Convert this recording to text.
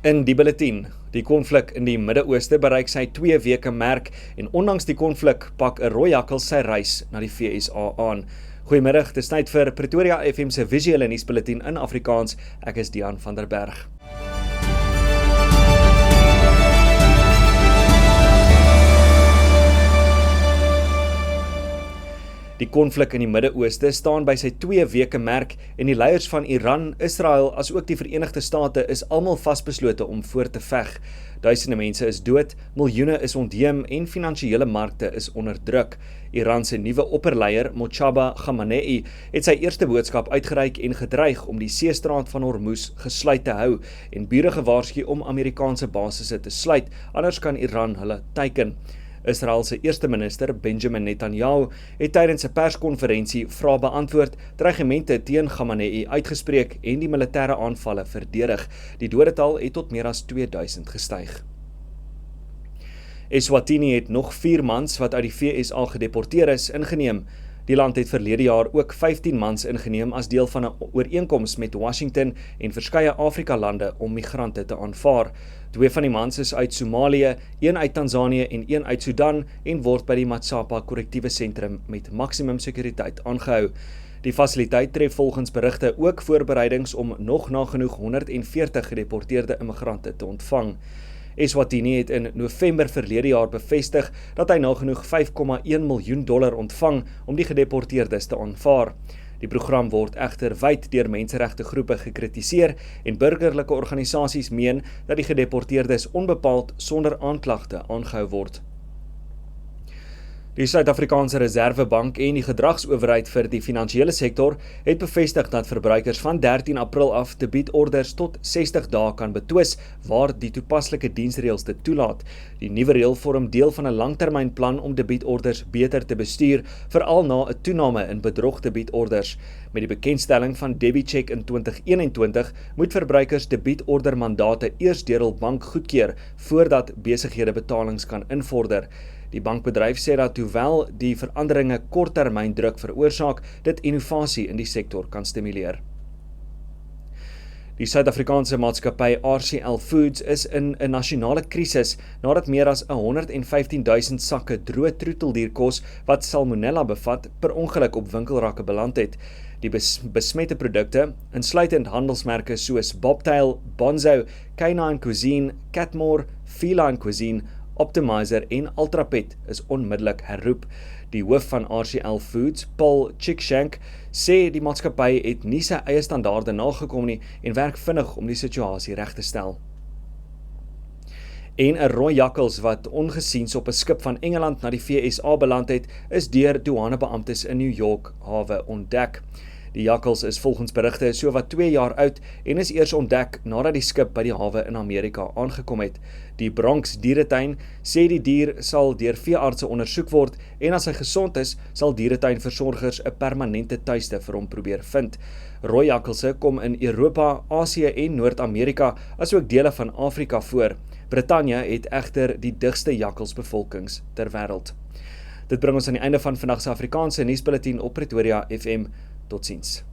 In die bulletin, die konflik in die Midde-Ooste bereik sy 2 weke merk en ondanks die konflik pak 'n rooi jakkals sy reis na die VSA aan. Goeiemiddag, dis tyd vir Pretoria FM se visuele nuusbulletin in Afrikaans. Ek is Dian van der Berg. Die konflik in die Midde-Ooste staan by sy 2 weke merk en die leiers van Iran, Israel as ook die Verenigde State is almal vasbeslote om voort te veg. Duisende mense is dood, miljoene is ontheem en finansiële markte is onder druk. Iran se nuwe opperleier, Mojtaba Khamenei, het sy eerste boodskap uitgereik en gedreig om die seestraat van Hormuz gesluit te hou en bure gewaarsku om Amerikaanse basisse te sluit, anders kan Iran hulle teiken. Israel se eerste minister, Benjamin Netanyahu, het tydens 'n perskonferensie vrae beantwoord, dreigemente teen Khamenei uitgespreek en die militêre aanvalle verdedig. Die dodetal het tot meer as 2000 gestyg. Eswatini het nog 4 mans wat uit die VSA gedeporteer is, ingeneem. Die land het verlede jaar ook 15 mans ingeneem as deel van 'n ooreenkoms met Washington en verskeie Afrika-lande om migrante te aanvaar. 2 van die mans is uit Somalië, 1 uit Tanzanië en 1 uit Sudan en word by die Matsapa korrektiewe sentrum met maksimum sekuriteit aangehou. Die fasiliteit tref volgens berigte ook voorbereidings om nog nagenoeg 140 gedeporteerde immigrante te ontvang. Eswatini het in November verlede jaar bevestig dat hy nagenoeg $5,1 miljoen ontvang om die gedeporteerdes te aanvaar. Die program word egter wyd deur menseregtegroepe gekritiseer en burgerlike organisasies meen dat die gedeporteerdes onbepaald sonder aanklagte aangehou word. Die Suid-Afrikaanse Reservebank en die Gedragsowerheid vir die finansiële sektor het bevestig dat verbruikers van 13 April af debietorders tot 60 dae kan betwis waar die toepaslike diensreëls dit toelaat. Die nuwe reël vorm deel van 'n langtermynplan om debietorders beter te bestuur, veral na 'n toename in bedrog debietorders. Met die bekendstelling van DebiCheck in 2021 moet verbruikers debietordermandate eers deur hul bank goedkeur voordat besighede betalings kan invorder. Die bankbedryf sê dat hoewel die veranderinge korttermyndruk veroorsaak, dit innovasie in die sektor kan stimuleer. Die Suid-Afrikaanse maatskappy RCL Foods is in 'n nasionale krisis nadat meer as 115,000 sakke droë troeteldierkos wat salmonella bevat, per ongeluk op winkelrakke beland het. Die besmette produkte, insluitend handelsmerke soos Bobtail, Bonzo, Canine Cuisine, Catmore, Feline Cuisine, Optimizer en Ultrapet is onmiddellik herroep. Die hoof van RCL Foods, Paul Chickshank, sê die maatskappy het nie sy eie standaarde nagekom nie en werk vinnig om die situasie reg te stel. En 'n rooi jakkals wat ongesiens op 'n skip van Engeland na die VSA beland het, is deur douanebeamptes in New York hawe ontdek. Die jakkals is volgens berigte sowat 2 jaar oud en is eers ontdek nadat die skip by die hawe in Amerika aangekom het. Die Bronx dieretuin sê die dier sal deur veeartse ondersoek word en as hy gesond is, sal dieretuinversorgers 'n permanente tuiste vir hom probeer vind. Rooi jakkalse kom in Europa, Asië en Noord-Amerika, asook dele van Afrika voor. Brittanje het egter die digste jakkalsbevolkings ter wêreld. Dit bring ons aan die einde van vandag se Afrikaanse nuusbulletin op Pretoria FM. Totsiens.